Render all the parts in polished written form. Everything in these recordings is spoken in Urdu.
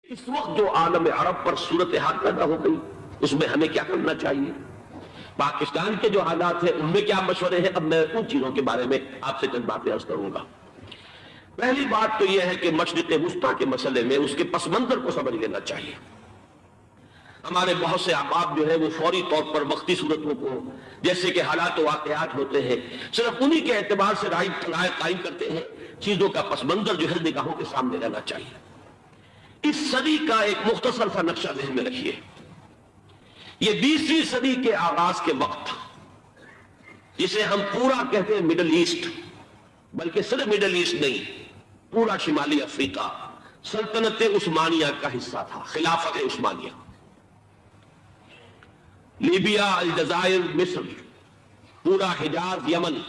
اس وقت جو عالم عرب پر صورتحال پیدا ہو گئی اس میں ہمیں کیا کرنا چاہیے؟ پاکستان کے جو حالات ہیں ان میں کیا مشورے ہیں؟ اب میں ان چیزوں کے بارے میں آپ سے چند باتیں عرض کروں گا۔ پہلی بات تو یہ ہے کہ مشرق وسطیٰ کے مسئلے میں اس کے پس منظر کو سمجھ لینا چاہیے۔ ہمارے بہت سے احباب جو ہے وہ فوری طور پر وقتی صورتوں کو جیسے کہ حالات و واقعات ہوتے ہیں صرف انہی کے اعتبار سے رائے قائم کرتے ہیں، چیزوں کا پس منظر جو ہے نگاہوں کے سامنے رہنا چاہیے۔ اس صدی کا ایک مختصر سا نقشہ ذہن میں رکھیے۔ یہ 20ویں صدی کے آغاز کے وقت جسے ہم پورا کہتے ہیں مڈل ایسٹ، بلکہ صرف مڈل ایسٹ نہیں، پورا شمالی افریقہ سلطنت عثمانیہ کا حصہ تھا، خلافت عثمانیہ۔ لیبیا، الجزائر، مصر، پورا حجاز، یمن،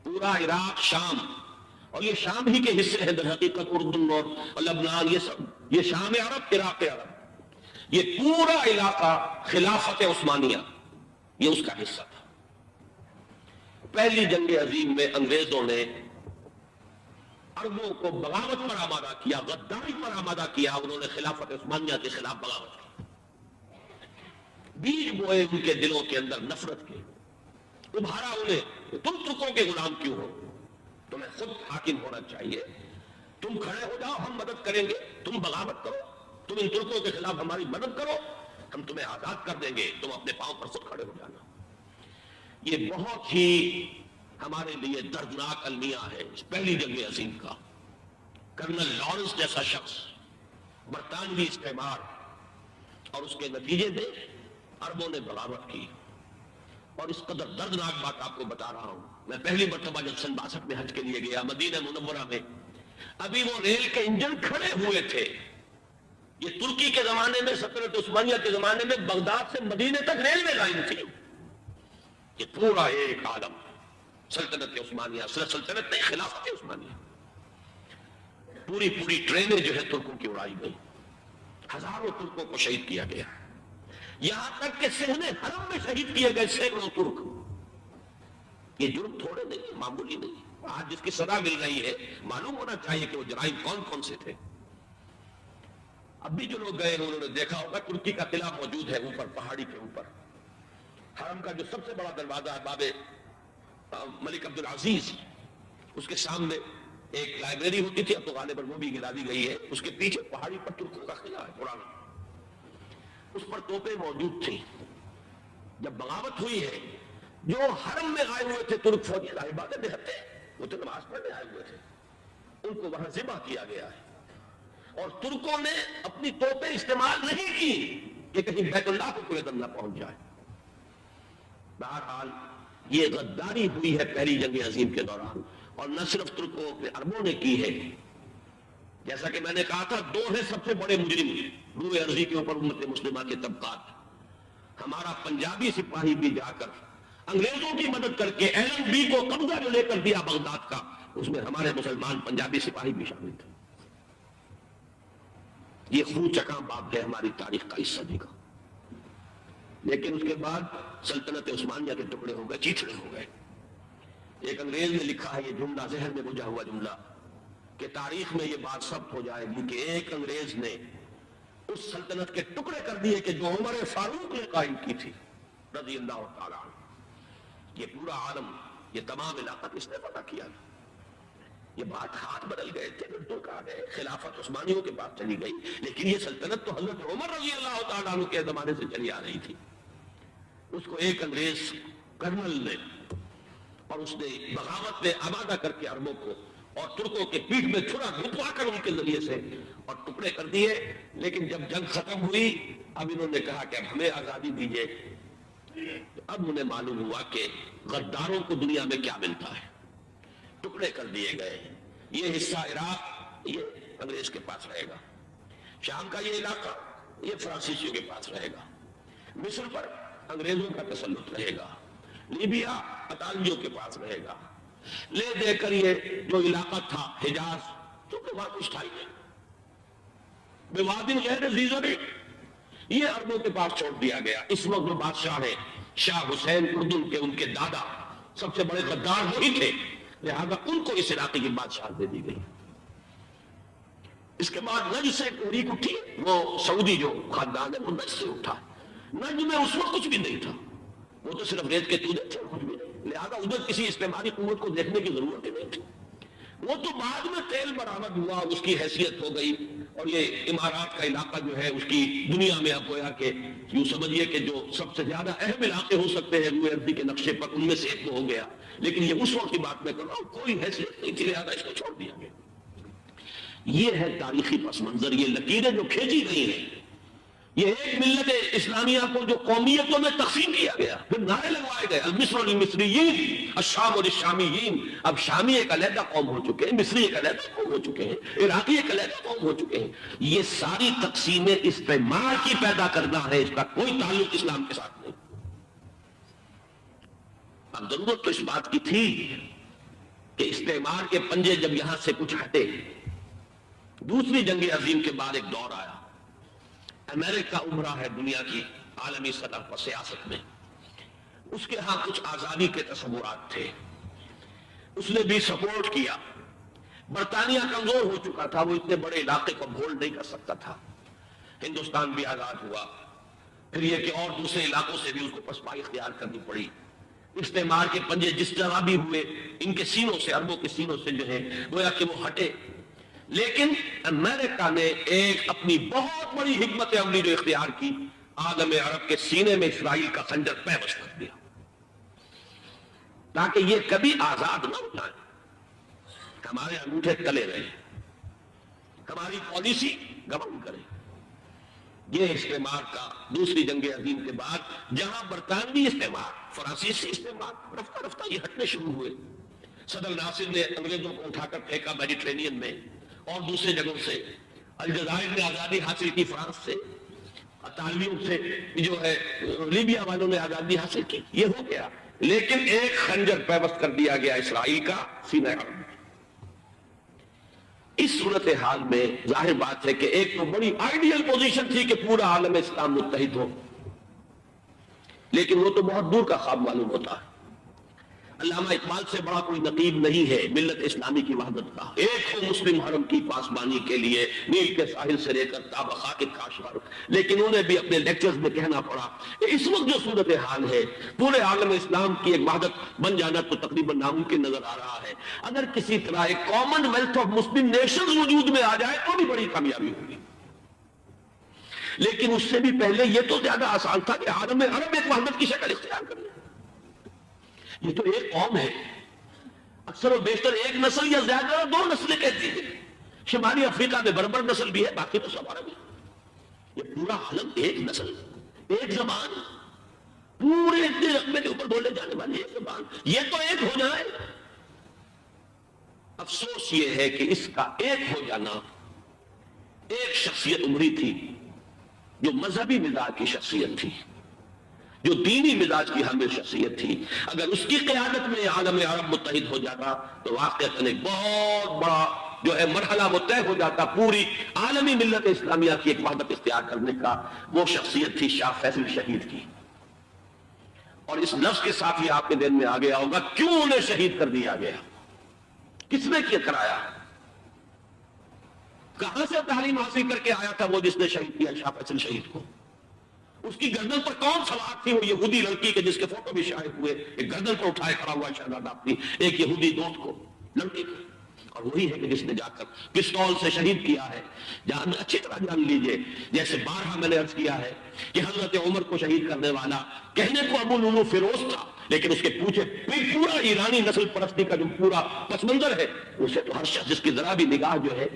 پورا عراق، شام، اور یہ شام ہی کے حصے ہیں در حقیقت اردن اور لبنان، یہ سب یہ شام عرب، عراق عرب، یہ پورا علاقہ خلافت عثمانیہ یہ اس کا حصہ تھا۔ پہلی جنگ عظیم میں انگریزوں نے عربوں کو بغاوت پر آمادہ کیا، غداری پر آمادہ کیا، انہوں نے خلافت عثمانیہ کے خلاف بغاوت کی، بیج بوئے ان کے دلوں کے اندر نفرت کے، ابھارا انہیں تم ترکوں کے غلام کیوں ہو، تمہیں خود حاکم ہونا چاہیے، تم کھڑے ہو جاؤ ہم مدد کریں گے، تم بغاوت کرو، تم ان ترکوں کے خلاف ہماری مدد کرو، ہم تمہیں آزاد کر دیں گے، تم اپنے پاؤں پر خود کھڑے ہو جانا۔ یہ بہت ہی ہمارے لیے دردناک المیہ ہے اس پہلی جنگ عظیم کا۔ کرنل لارنس جیسا شخص، برطانوی استعمار، اور اس کے نتیجے میں عربوں نے بغاوت کی۔ اور اس قدر دردناک بات آپ کو بتا رہا ہوں، میں پہلی مرتبہ جب سن 62 میں حج کے لیے گیا مدینہ منورہ میں، ابھی وہ ریل کے انجن کھڑے ہوئے تھے۔ یہ ترکی کے زمانے میں، سلطنت عثمانیہ کے زمانے میں بغداد سے مدینے تک ریلوے لائن تھی۔ یہ پورا ایک عالم سلطنت عثمانیہ، صرف سلطنت نہیں، خلافت عثمانیہ، پوری ٹرینیں جو ہے ترکوں کی اڑائی گئی، ہزاروں ترکوں کو شہید کیا گیا، یہاں تک کہ صحن حرم میں شہید کیے گئے سینکڑوں ترک۔ یہ جرم تھوڑے نہیں، معمولی نہیں۔ آج جس کی سزا مل رہی ہے معلوم ہونا چاہیے کہ وہ جرائم کون کون سے تھے۔ اب بھی جو لوگ گئے ہیں انہوں نے دیکھا ہوگا ترکی کا قلعہ موجود ہے اوپر پہاڑی کے اوپر، حرم کا جو سب سے بڑا دروازہ ہے باب ملک عبدالعزیز، اس کے سامنے ایک لائبریری ہوتی تھی، اب تو غالباً وہ بھی گرا دی گئی ہے، اس کے پیچھے پہاڑی پر ترکوں کا قلعہ ہے پرانا، اس پر توپیں موجود تھیں۔ جب بغاوت ہوئی ہے جو حرم میں آئے ہوئے تھے ترک فوجی، ظاہر بات ہے بہتے وہ تو نماز پڑھنے آئے ہوئے تھے، ان کو وہاں ذبح کیا گیا ہے، اور ترکوں نے اپنی توپیں استعمال نہیں کی کہ کہیں بیت اللہ کو کوئی نہ پہنچ جائے۔ بہرحال یہ غداری ہوئی ہے پہلی جنگ عظیم کے دوران، اور نہ صرف ترکوں نے، عربوں نے کی ہے۔ جیسا کہ میں نے کہا تھا، دو ہیں سب سے بڑے مجرم روئے ارضی کے اوپر امت مسلمہ کے طبقات۔ ہمارا پنجابی سپاہی بھی جا کر انگریزوں کی مدد کر کے LNB کو قبضہ جو لے کر دیا بغداد کا، اس میں ہمارے مسلمان پنجابی سپاہی بھی شامل تھے۔ یہ خون چکاں باب ہے ہماری تاریخ کا اس صدی کا۔ لیکن اس کے بعد سلطنت عثمانیہ کے ٹکڑے ہو گئے، چیچڑے ہو گئے۔ ایک انگریز نے لکھا ہے، یہ جملہ ذہن میں گزرا ہوا جملہ، کہ تاریخ میں یہ بات ثبت ہو جائے گی کہ ایک انگریز نے اس سلطنت کے ٹکڑے کر دیے کہ جو عمر فاروق نے قائم کی تھی رضی اللہ تعالیٰ عنہ۔ یہ پورا عالم، یہ تمام علاقہ کس نے فتح کیا؟ یہ بات ہاتھ بدل گئے تھے، پھر ترک آ گئے، خلافت عثمانیوں کے پاس چلی گئی، لیکن یہ سلطنت تو حضرت عمر رضی اللہ تعالیٰ عنہ کے زمانے سے چلی آ رہی تھی۔ اس کو ایک انگریز کرنل نے، اور اس نے بغاوت میں آمادہ کر کے عربوں کو اور ترکوں کے پیٹھ میں چھرا گھپوا کر ان کے ذریعے سے اور ٹکڑے کر دیے۔ لیکن جب جنگ ختم ہوئی اب انہوں نے کہا کہ اب ہمیں آزادی دیجیے۔ اب انہیں معلوم ہوا کہ غداروں کو دنیا میں کیا ملتا ہے، ٹکڑے کر دیے گئے۔ یہ حصہ عراق یہ انگریز کے پاس رہے گا، شام کا یہ علاقہ یہ فرانسیسیوں کے پاس رہے گا، مصر پر انگریزوں کا تسلط رہے گا، لیبیا اطالویوں کے پاس رہے گا، لے دے کر یہ جو علاقہ تھا حجاز، کیونکہ وہاں کچھ تھا ہی نہیں، بوادٍ غیر ذی زرع، یہ عربوں کے پاس چھوڑ دیا گیا۔ اس وقت جو بادشاہ ہیں شاہ حسین اردن کے، ان کے دادا سب سے بڑے غدار وہی تھے، لہذا ان کو اس علاقے کی بادشاہ دے دی گئی۔ اس کے بعد نجد سے تحریک اٹھی، وہ سعودی جو خاندان ہے وہ نجد سے اٹھا. نجد میں اس وقت کچھ بھی نہیں تھا، وہ تو صرف ریت کے تودے تھے، کچھ بھی نہیں. لہذا ادھر کسی استعماری قوت کو دیکھنے کی ضرورت ہی نہیں تھی. وہ تو بعد میں تیل برآمد ہوا، اس کی حیثیت ہو گئی، اور یہ امارات کا علاقہ جو ہے اس کی دنیا میں اب گویا کہ یوں سمجھیے کہ جو سب سے زیادہ اہم علاقے ہو سکتے ہیں روئے ارضی کے نقشے پر، ان میں سے ایک تو ہو گیا. لیکن یہ اس وقت کی بات میں کر رہا ہوں، کوئی حیثیت نہیں تھی، لہذا اس کو چھوڑ دیا گیا. یہ ہے تاریخی پس منظر، یہ لکیریں جو کھینچی گئی ہیں. یہ ایک ملت اسلامیہ کو جو قومیتوں میں تقسیم کیا گیا، پھر نعرے لگوائے گئے المصر للمصریین الشام للشامیین. اب شامی ایک علیحدہ قوم ہو چکے ہیں، مصری ایک علیحدہ قوم ہو چکے ہیں، عراقی ایک علیحدہ قوم ہو چکے ہیں. یہ ساری تقسیمیں استعمار کی پیدا کرنا ہے، اس کا کوئی تعلق اسلام کے ساتھ نہیں. اب ضرورت تو اس بات کی تھی کہ استعمار کے پنجے جب یہاں سے کچھ ہٹے، دوسری جنگ عظیم کے بعد ایک دور آیا. امریکہ عمرہ ہے دنیا کی عالمی سطح پر سیاست میں، اس کے ہاں کچھ آزادی کے تصورات تھے، اس نے بھی سپورٹ کیا. برطانیہ کمزور ہو چکا تھا، وہ اتنے بڑے علاقے کو ہولڈ نہیں کر سکتا تھا. ہندوستان بھی آزاد ہوا، پھر یہ کہ اور دوسرے علاقوں سے بھی اس کو پسپائی اختیار کرنی پڑی. استعمار کے پنجے جس طرح بھی ہوئے، ان کے سینوں سے، عربوں کے سینوں سے جو ہے گویا کہ وہ ہٹے. لیکن امریکہ نے ایک اپنی بہت بڑی حکمت عملی جو اختیار کی، عالم عرب کے سینے میں اسرائیل کا خنجر پیوست کر دیا تاکہ یہ کبھی آزاد نہ ہو جائے. ہمارے انگوٹھے تلے رہے، ہماری پالیسی گورن کرے. یہ استعمار کا دوسری جنگ عظیم کے بعد جہاں برطانوی استعمار، فرانسیسی استعمار رفتہ رفتہ یہ ہٹنے شروع ہوئے. صدر ناصر نے انگریزوں کو اٹھا کر پھینکا میڈیٹرینین میں اور دوسرے جگہوں سے. الجزائر نے آزادی حاصل کی فرانس سے، اطالویوں سے جو ہے لیبیا والوں نے آزادی حاصل کی. یہ ہو گیا، لیکن ایک خنجر پیوست کر دیا گیا اسرائیل کا سینہ عرب. اس صورتحال میں ظاہر بات ہے کہ ایک تو بڑی آئیڈیل پوزیشن تھی کہ پورا عالم اسلام متحد ہو، لیکن وہ تو بہت دور کا خواب معلوم ہوتا ہے. علامہ اقبال سے بڑا کوئی نقیب نہیں ہے ملت اسلامی کی وحدت کا. ایک ہو مسلم حرم کی پاسبانی کے لیے نیل کے ساحل سے لے کر تاب خاک کاشغر. لیکن انہیں بھی اپنے لیکچرز میں کہنا پڑا کہ اس وقت جو صورتحال ہے پورے عالم اسلام کی ایک وحدت بن جانا تو تقریباً ناممکن نظر آ رہا ہے. اگر کسی طرح ایک common wealth of Muslim nations وجود میں آ جائے تو بھی بڑی کامیابی ہوگی. لیکن اس سے بھی پہلے یہ تو زیادہ آسان تھا کہ عالم عرب ایک وحدت کی شکل اختیار کر لے. یہ تو ایک قوم ہے، اکثر و بیشتر ایک نسل یا زیادہ دو نسلیں کہتی ہیں. شمالی افریقہ میں بربر نسل بھی ہے، باقی تو سب عرب ہے. یہ پورا عالم ایک نسل، ایک زبان، پورے اتنے رقبے کے اوپر بولے جانے والی ایک زبان، یہ تو ایک ہو جائے. افسوس یہ ہے کہ اس کا ایک ہو جانا ایک شخصیت عمری تھی جو مذہبی مزاج کی شخصیت تھی، جو دینی مزاج کی حامل شخصیت تھی. اگر اس کی قیادت میں عالم عرب متحد ہو جاتا تو واقعتاً ایک بہت بڑا جو ہے مرحلہ وہ طے ہو جاتا پوری عالمی ملت اسلامیہ کی ایک وحدت اختیار کرنے کا. وہ شخصیت تھی شاہ فیصل شہید کی. اور اس لفظ کے ساتھ ہی آپ کے دل میں آ گیا ہوگا کیوں انہیں شہید کر دیا گیا، کس نے کیا کرایا، کہاں سے تعلیم حاصل کر کے آیا تھا وہ جس نے شہید کیا شاہ فیصل شہید کو. اس کی گردن پر کون سوار تھی، وہ یہودی لڑکی کے جس کے فوٹو بھی شائع ہوئے، ایک گردن پر اٹھائے کھڑا ہوا شہزادہ اپنی ایک یہودی دوست کو، لڑکی کو. اور وہی ہے کہ جس نے جا کر پستول سے شہید کیا ہے. جان اچھی طرح جان لیجئے، جیسے بارہا میں نے عرض کیا ہے کہ حضرت عمر کو شہید کرنے والا کہنے کو ابو لولو فیروز تھا، لیکن اس کے پیچھے پورا ایرانی نسل پرستی کا جو پورا پس منظر ہے، اسے تو ہر شخص جس کی ذرا بھی نگاہ جو ہے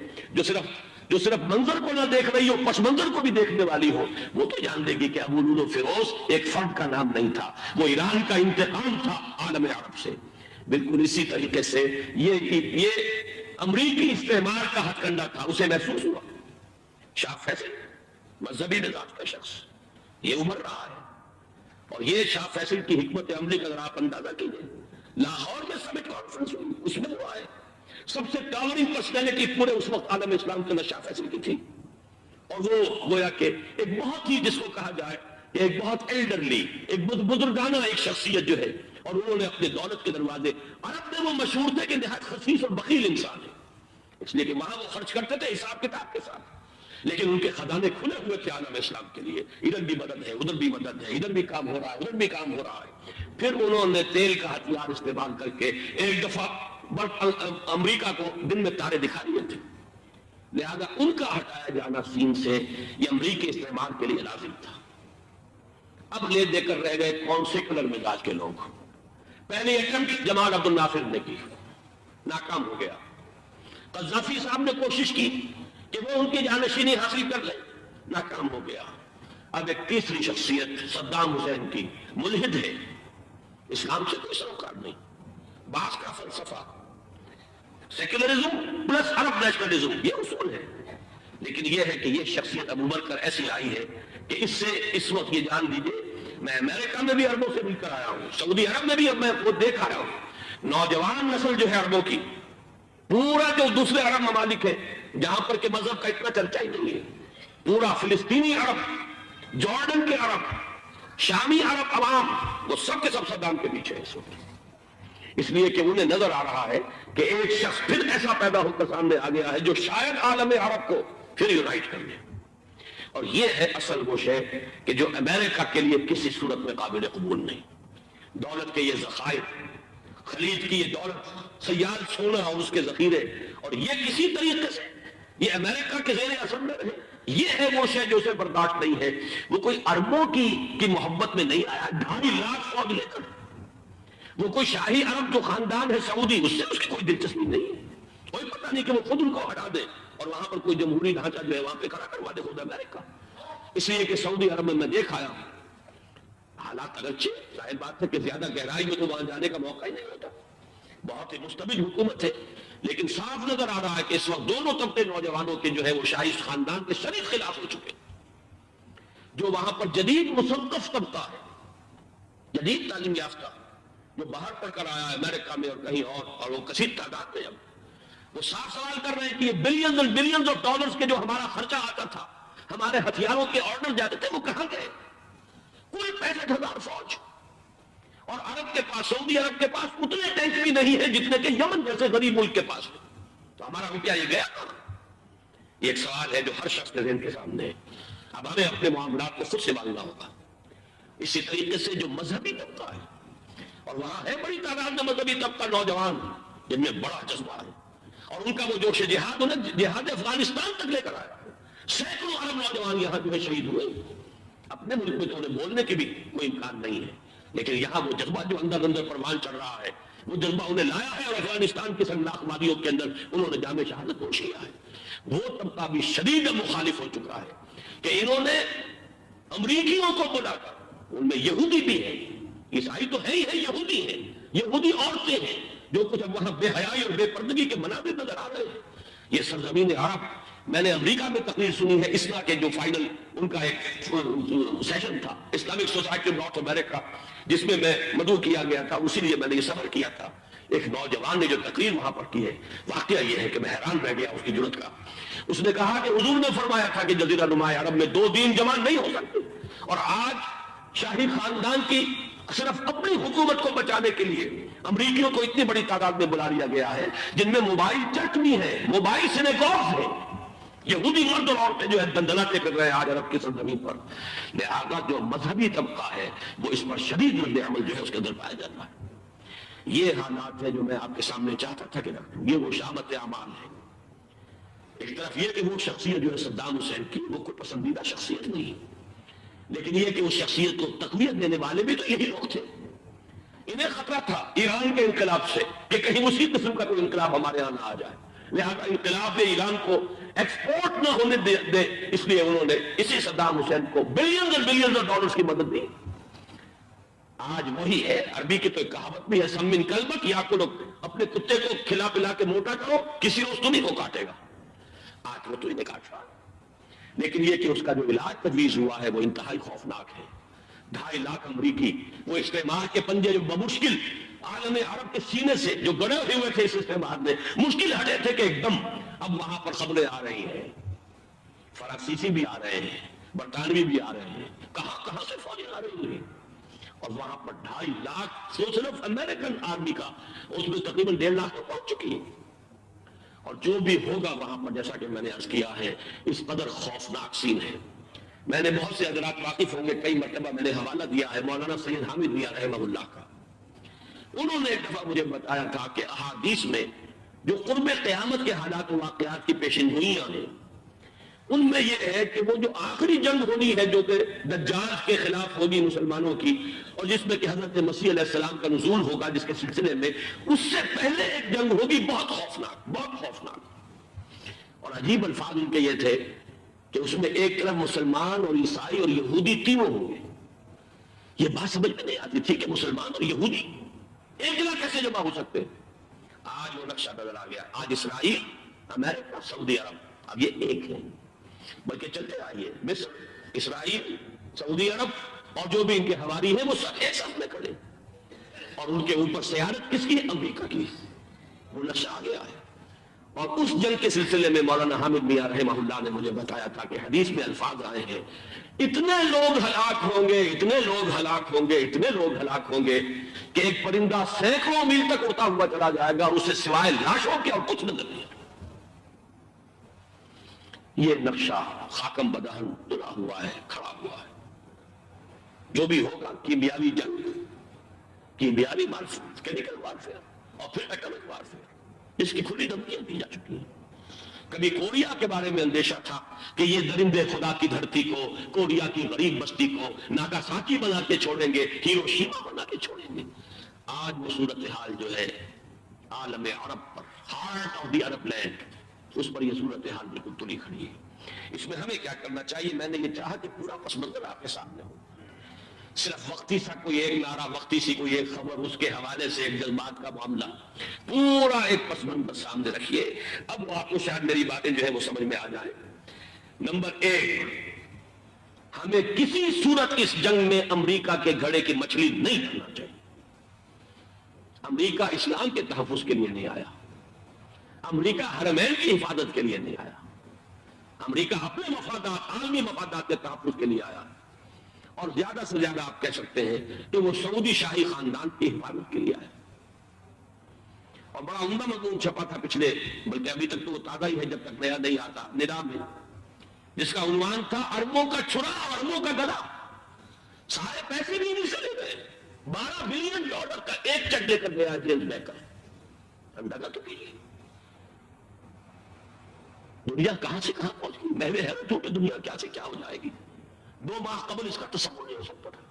جو صرف منظر کو نہ دیکھ رہی ہو، پس منظر کو بھی دیکھنے والی ہو، وہ تو جان لے گی کہ ابو لولو فیروز ایک فرد کا نام نہیں تھا، وہ ایران کا انتقام تھا عالم عرب سے. بالکل اسی طریقے سے یہ امریکی استعمار کا ہتھ کنڈا تھا، اسے محسوس ہوا. شاہ فیصل مذہبی مزاج کا شخص، یہ عمر رہا ہے. اور یہ شاہ فیصل کی حکمت عملی کا ذرا آپ اندازہ کیجئے. لاہور میں سمٹ کانفرنس ہوئی، اس میں وہ آئے، سب سے ٹاورنگ پرسنالٹی پورے اس وقت عالم اسلام کے اندر شاہ فیصل کی تھی. اور وہ گویا کہ ایک بہت ہی جس کو کہا جائے ایک بہت ایلڈرلی، ایک بزرگانہ ایک شخصیت جو ہے. اور انہوں نے اپنے دولت کے دروازے، عرب میں وہ مشہور تھے کہ نہایت خسیس اور بخیل انسان ہے. اس لیے کہ وہاں وہ خرچ کرتے تھے حساب کتاب کے ساتھ، لیکن ان کے خزانے کھلے ہوئے تھے عالم اسلام کے لیے، ادھر بھی مدد ہے ادھر بھی مدد ہے، ادھر بھی کام ہو رہا ہے ادھر بھی کام ہو رہا ہے۔ پھر انہوں نے تیل کا ہتھیار استعمال کر کے ایک دفعہ امریکہ کو دن میں تارے دکھا دیے تھے، لہذا ان کا ہٹایا جانا سین سے یہ امریکی استعمال کے لیے لازم تھا۔ اب لے دے کر رہ گئے کون سے کلر مزاج کے لوگ۔ پہلی اٹمپٹ جمال عبد الناصر نے کی، ناکام ہو گیا۔ قذافی صاحب نے کوشش کی کہ وہ ان کی جانشینی حاصل کر لے، ناکام ہو گیا۔ اب ایک تیسری شخصیت صدام حسین کی، ملحد ہے، اسلام سے کوئی سروکار نہیں، باس کا فلسفہ سیکولرزم پلس عرب نیشنلزم یہ اصول ہے، لیکن یہ ہے کہ یہ شخصیت ابو بکر ایسی آئی ہے کہ اس سے اس وقت یہ جان لیجیے، میں امریکہ میں بھی عربوں سے مل کر آیا ہوں، سعودی عرب میں بھی اب میں وہ دیکھ آیا ہوں، نوجوان نسل جو ہے عربوں کی، پورا جو دوسرے عرب ممالک ہے جہاں پر کہ مذہب کا اتنا چرچا ہی نہیں ہے، پورا فلسطینی عرب، جارڈن کے عرب، شامی عرب عوام، وہ سب کے سب صدام کے پیچھے ہے اس وقت، اس لیے کہ انہیں نظر آ رہا ہے کہ ایک شخص پھر ایسا پیدا ہو کر سامنے آ گیا ہے جو شاید عالم عرب کو پھر یونائٹ کر لے، اور یہ ہے اصل وہ شے کہ جو امریکہ کے لیے کسی صورت میں قابل قبول نہیں۔ دولت کے یہ ذخائر، خلیج کی یہ دولت، سیال سونا اور اس کے ذخیرے، اور یہ کسی طریقے سے یہ امریکہ کے زیر اثر میں رہے، یہ ہے وہ شے جو اسے برداشت نہیں ہے۔ وہ کوئی عربوں کی محبت میں نہیں آیا 2.5 لاکھ فوج لے کر، وہ کوئی شاہی عرب جو خاندان ہے سعودی، اس سے اس کی کوئی دلچسپی نہیں ہے، کوئی پتہ نہیں کہ وہ خود ان کو ہٹا دے اور وہاں پر کوئی جمہوری ڈھانچہ جو ہے وہاں پہ کھڑا کروا دے خود امریکہ۔ اس لیے کہ سعودی عرب میں دیکھ آیا ہوں، حالات اگرچہ ظاہر بات ہے کہ زیادہ گہرائی میں تو وہاں جانے کا موقع ہی نہیں ہوتا، بہت ہی مستبد حکومت ہے، لیکن صاف نظر آ رہا ہے کہ اس وقت دونوں طبقے نوجوانوں کے جو ہے وہ شاہی خاندان کے شدید خلاف ہو چکے، جو وہاں پر جدید مثقف طبقہ ہے، جدید تعلیم یافتہ، جو باہر پڑھ کر آیا ہے امریکہ میں اور کہیں اور وہ کثیر تعداد میں، اب وہ صاف سوال کر رہے ہیں کہ یہ بلینز اور بلینز آف ڈالرز کے جو ہمارا خرچہ آتا تھا، ہمارے ہتھیاروں کے آرڈر جاتے تھے، وہ کہاں گئے؟ کل 65,000 فوج، اور عرب کے پاس، سعودی عرب کے پاس اتنے ٹینک بھی نہیں ہے جتنے کہ یمن جیسے غریب ملک کے پاس ہے، تو ہمارا روپیہ یہ گیا کہاں؟ یہ ایک سوال ہے جو ہر شخص کے ذہن کے سامنے ہے۔ اب ہمیں اپنے معاملات کو خود سنبھالنا ہوگا۔ اسی طریقے سے جو مذہبی طبقہ ہے، اور وہاں ہے بڑی تعداد میں مذہبی طبقہ نوجوان جن میں بڑا جذبہ ہے، اور ان کا وہ جوش جہاد انہیں جہاد افغانستان تک لے کر آیا، سینکڑوں عرب نوجوان یہاں جو ہے شہید ہوئے، اپنے ملک میں تو انہیں بولنے کی بھی کوئی امکان نہیں ہے، لیکن یہاں وہ جذبہ جو اندر اندر پروان چڑھ رہا ہے، وہ جذبہ انہیں لایا ہے، اور افغانستان کی سنگلاخ وادیوں کے اندر انہوں نے جام شہادت نوش کیا ہے۔ وہ طبقہ بھی شدید مخالف ہو چکا ہے کہ انہوں نے امریکیوں کو بلا کر، ان میں یہودی بھی ہے، عیسائی تو ہے ہی ہے، یہودی ہیں، یہودی عورتیں ہیں، جو کچھ اب وہاں بے حیائی اور بے پردگی کے مناظر نظر آ رہے ہیں۔ یہ سرزمین عرب، میں نے امریکہ میں تقریر سنی ہے اسنا کے جو فائنل ان کا ایک سیشن تھا، اسلامک سوسائٹی آف نارتھ امریکہ، جس میں میں مدعو کیا گیا تھا، اسی لیے میں نے یہ سفر کیا تھا۔ ایک نوجوان نے جو تقریر وہاں پر کی ہے، واقعہ یہ ہے کہ میں حیران رہ گیا اس کی جرأت کا۔ اس نے کہا کہ حضور نے فرمایا تھا کہ جزیرہ نما عرب میں 2 دین جمع نہیں ہو سکتے، اور آج شاہی خاندان کی صرف اپنی حکومت کو بچانے کے لیے امریکیوں کو اتنی بڑی تعداد میں بلا لیا گیا ہے، جن میں موبائل چرچ بھی ہے، موبائل سینیگوگز ہیں، یہودی مرد اور عورتیں جو ہے دندناتے کر رہے ہیں آج عرب کی سرزمین پر۔ لہذا جو مذہبی طبقہ ہے وہ اس پر شدید رد عمل جو ہے اس کے اندر پایا جاتا ہے۔ یہ حالات ہے جو میں آپ کے سامنے چاہتا تھا کہ رکھوں، یہ وہ شامت اعمال ہے۔ ایک طرف یہ کہ وہ شخصیت جو ہے صدام حسین کی، وہ کوئی پسندیدہ شخصیت نہیں، لیکن یہ کہ اس شخصیت کو تقویت دینے والے بھی تو یہی لوگ تھے۔ انہیں خطرہ تھا ایران کے انقلاب سے کہ کہیں اسی قسم کا کوئی انقلاب ہمارے یہاں نہ آ جائے، لہذا انقلاب ایران کو ایکسپورٹ نہ ہونے دے، اس لیے انہوں نے اسی صدام حسین کو بلینز اور بلینز آف ڈالرز کی مدد دی۔ آج وہی ہے، عربی کی تو ایک کہاوت بھی ہے، سمن کلبک، یا کو اپنے کتے کو کھلا پلا کے موٹا کرو، کسی روز تمہیں کو کاٹے گا۔ آج وہ تو انہیں کاٹ رہا، لیکن یہ کہ اس کا جو علاج تجویز ہوا ہے وہ انتہائی خوفناک ہے۔ 2.5 لاکھ امریکی وہ استعمار کے پنجے جو بمشکل عالم عرب کے سینے سے جو گڑے ہوئے تھے اس استعمار میں، مشکل ہٹے تھے کہ ایک دم اب وہاں پر خبریں آ رہی ہیں، فرانسیسی بھی آ رہے ہیں، برطانوی بھی آ رہے ہیں، کہاں سے فوجیں آ رہی ہیں، اور وہاں پر 2.5 لاکھ صرف امریکن آرمی کا، اس میں تقریباً 1.5 لاکھ تو پہنچ چکی ہے، اور جو بھی ہوگا وہاں پر جیسا کہ میں نے عرض کیا ہے اس قدر خوفناک سین ہے. میں نے بہت سے حضرات واقف ہوں گے, کئی مرتبہ میں نے حوالہ دیا ہے مولانا سید حامد میاں رحمہ اللہ کا. انہوں نے ایک دفعہ مجھے بتایا تھا کہ احادیث میں جو قرب قیامت کے حالات و واقعات کی پیشنگوئیاں ہیں ان میں یہ ہے کہ وہ جو آخری جنگ ہونی ہے جو کہ دجال کے خلاف ہوگی مسلمانوں کی, اور جس میں کہ حضرت مسیح علیہ السلام کا نزول ہوگا جس کے سلسلے میں, اس سے پہلے ایک جنگ ہوگی بہت خوفناک, بہت خوفناک. اور عجیب الفاظ ان کے یہ تھے کہ اس میں ایک طرف مسلمان اور عیسائی اور یہودی تینوں ہوں گے. یہ بات سمجھ میں نہیں آتی تھی کہ مسلمان اور یہودی ایک جگہ کیسے جمع ہو سکتے. آج وہ نقشہ نظر آ گیا. آج اسرائیل, امریکہ, سعودی عرب اب یہ ایک ہے. بلکہ چلتے آئیے, مصر, اسرائیل, سعودی عرب اور جو بھی ان کے حواری ہیں وہ سب ایک ساتھ میں کھڑے, اور ان کے اوپر سیادت کس کی؟ امریکہ کی. وہ نقشہ آ گیا ہے. اور اس جنگ کے سلسلے میں مولانا حامد میاں رحمہ اللہ نے مجھے بتایا تھا کہ حدیث میں الفاظ آئے ہیں اتنے لوگ ہلاک ہوں گے, اتنے لوگ ہلاک ہوں گے, اتنے لوگ ہلاک ہوں گے کہ ایک پرندہ سینکڑوں میل تک اڑتا ہوا چلا جائے گا اور اسے سوائے لاشوں کے اور کچھ نظر نہیں. یہ نقشہ خاکم بدہن تلا ہوا ہے, کھڑا ہوا ہے. جو بھی ہوگا کیمیاوی جنگ, کیمیاوی وارفیئر, کیمیکل وارفیئر اور پھر ایٹمک وارفیئر, اس کی کھلی دھمکیاں دی جا چکی ہیں. کبھی کوریا کے بارے میں اندیشہ تھا کہ یہ درندے خدا کی دھرتی کو, کوریا کی غریب بستی کو ناگاساکی بنا کے چھوڑیں گے, ہیروشیما بنا کے چھوڑیں گے. آج وہ صورتحال جو ہے عالم عرب پر, heart of the Arab land, اس پر یہ صورتحال بالکل تلی کھڑی ہے. اس میں ہمیں کیا کرنا چاہیے؟ میں نے یہ چاہا کہ پورا پس منظر آپ کے سامنے ہو. صرف وقتی سا کوئی ایک نعرہ, وقتی سی کوئی ایک خبر, اس کے حوالے سے ایک جذبات کا معاملہ, پورا ایک پس منظر سامنے رکھیے. اب آپ کو شاید میری باتیں جو ہے وہ سمجھ میں آ جائیں. نمبر ایک, ہمیں کسی صورت اس جنگ میں امریکہ کے گھڑے کی مچھلی نہیں کرنا چاہیے. امریکہ اسلام کے تحفظ کے لیے نہیں آیا, امریکہ حرمین کی حفاظت کے لیے نہیں آیا, امریکہ اپنے مفادات, عالمی مفادات کے تحفظ کے لیے آیا. اور زیادہ سے زیادہ آپ کہہ سکتے ہیں کہ وہ سعودی شاہی خاندان کی حفاظت کے لیے آیا. اور بڑا عمدہ مضمون چھپا تھا پچھلے, بلکہ ابھی تک تو وہ تازہ ہی ہے جب تک نیا نہیں آتا, نظام میں, جس کا عنوان تھا اربوں کا چھرا اور اربوں کا گدا. سارے پیسے بھی نہیں چلے گئے. $12 بلین کا ایک چیک دے کر گیا جیمز بیکر. اندازہ تو کیجیے دنیا کہاں سے کہاں پہنچ گئی. میں حیرت ہوں کہ دنیا کیا سے کیا ہو جائے گی. 2 ماہ قبل اس کا تصور نہیں ہو سکتا تھا.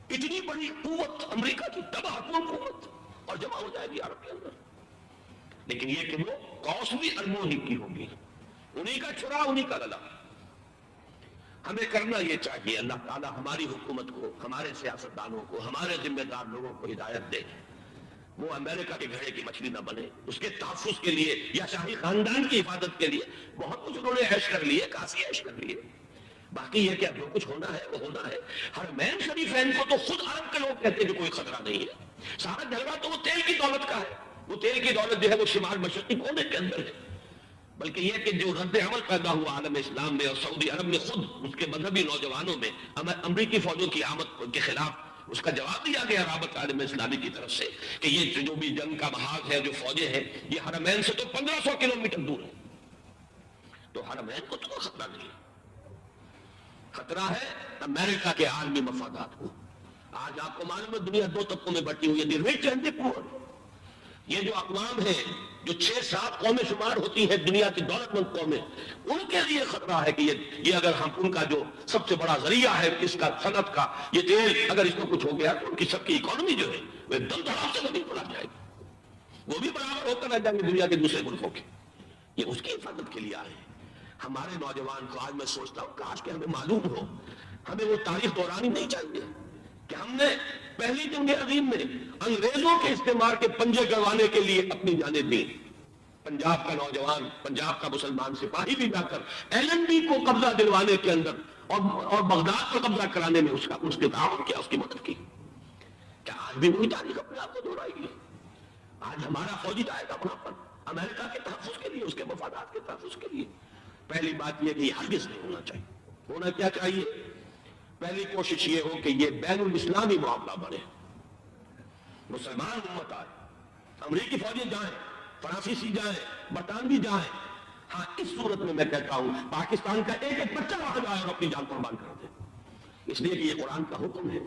اتنی بڑی قوت امریکہ کی, تباہ کن قوت, اور جمع ہو جائے گی عرب کے اندر. لیکن یہ کہ وہ قوس بھی اربوں ہی کی ہوگی, انہی کا چھرا, انہی کا گلا. ہمیں کرنا یہ چاہیے, اللہ تعالی ہماری حکومت کو, ہمارے سیاستدانوں کو, ہمارے ذمہ دار لوگوں کو ہدایت دے, وہ امریکہ کے گھڑے کی مچھلی نہ بنے. اس کے تحفظ کے لیے یا شاہی خاندان کی حفاظت کے لیے بہت کچھ انہوں نے عیش کر لیے, کافی عیش کر لیے. باقی یہ کہ جو کچھ ہونا ہے وہ ہونا ہے. حرمین شریفین کو تو خود عرب کے لوگ کہتے ہیں کہ کوئی خطرہ نہیں ہے. سارا جھگڑا تو وہ تیل کی دولت کا ہے. وہ تیل کی دولت جو ہے وہ شمال مشرقی کونے کے اندر ہے. بلکہ یہ کہ جو رد عمل پیدا ہوا عالم اسلام میں اور سعودی عرب میں خود اس کے مذہبی نوجوانوں میں امریکی فوجوں کی آمد کے خلاف اس کا جواب دیا گیا رابط عالم اسلامی کی طرف سے کہ یہ جو بھی جنگ کا محاذ ہے, جو فوجیں ہیں, یہ حرمین سے تو 1500 کلومیٹر دور ہے. تو حرمین کو تو خطرہ نہیں ہے. خطرہ ہے امریکہ کے عالمی مفادات کو. آج آپ کو معلوم ہے دنیا 2 طبقوں میں بٹی ہوئی ہے, دی رچ اینڈ دی پور. یہ جو اقوام ہیں جو 6-7 قومیں شمار ہوتی ہیں دنیا کی دولت مند قومیں, ان کے لیے خطرہ ہے کہ یہ اگر ہم ان کا جو سب سے بڑا ذریعہ ہے اس کا صنعت کا, یہ تیل اگر اس کو کچھ ہو گیا تو ان کی سب کی اکانومی جو ہے وہ دم دھڑام سے زمین پر آ جائے گی. وہ بھی برابر ہو کر رہ جائیں گے دنیا کے دوسرے ملکوں کے. یہ اس کی حفاظت کے لیے آئے ہیں. ہمارے نوجوان کو آج میں سوچتا ہوں کاش کہ ہمیں معلوم ہو, ہمیں وہ تاریخ دورانی نہیں چاہیے کہ ہم نے پہلی جنگ عظیم میں انگریزوں کے استعمار کے پنجے گڑوانے کے لیے اپنی جانیں دی. پنجاب کا نوجوان, پنجاب کا مسلمان سپاہی بھی جا کر ایلنڈی کو قبضہ دلوانے کے اندر اور بغداد کو قبضہ کرانے میں اس کے تعاون کیا, اس کی مدد کی. کیا آج بھی وہی تاریخ اپنے آپ کو دہرائے گی؟ آج ہمارا فوجی جائے گا وہاں پر امریکہ کے تحفظ کے لیے, اس کے مفادات کے تحفظ کے لیے. پہلی بات یہ کہ یہ ہرگز نہیں ہونا چاہیے. ہونا کیا چاہیے؟ پہلی کوشش یہ ہو کہ یہ بین الاسلامی معاملہ بنے, مسلمان امت آئے, امریکی فوجیں جائیں, فرانسیسی جائیں, برطانوی جائیں, ہاں اس صورت میں میں کہتا ہوں پاکستان کا ایک ایک بچہ وہاں جائے اور اپنی جان قربان کر دے, اس لیے کہ یہ قرآن کا حکم ہے.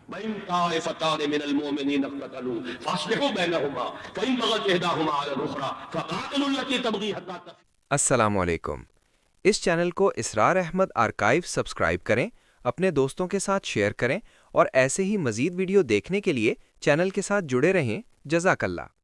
وَإِن طَائِفَتَانِ مِنَ الْمُؤْمِنِينَ اقْتَتَلُوا فَأَصْلِحُوا بَيْنَهُمَا فَإِن بَغَتْ إِحْدَاهُمَا عَلَى الْأُخْرَىٰ فَقَاتِلُوا الَّتِي تَبْغِي حَتَّىٰ تَفِيءَ. السلام علیکم. اس چینل کو اسرار احمد آرکائیو سبسکرائب کریں، اپنے دوستوں کے ساتھ شیئر کریں اور ایسے ہی مزید ویڈیو دیکھنے کے لیے چینل کے ساتھ جڑے رہیں. جزاک اللہ.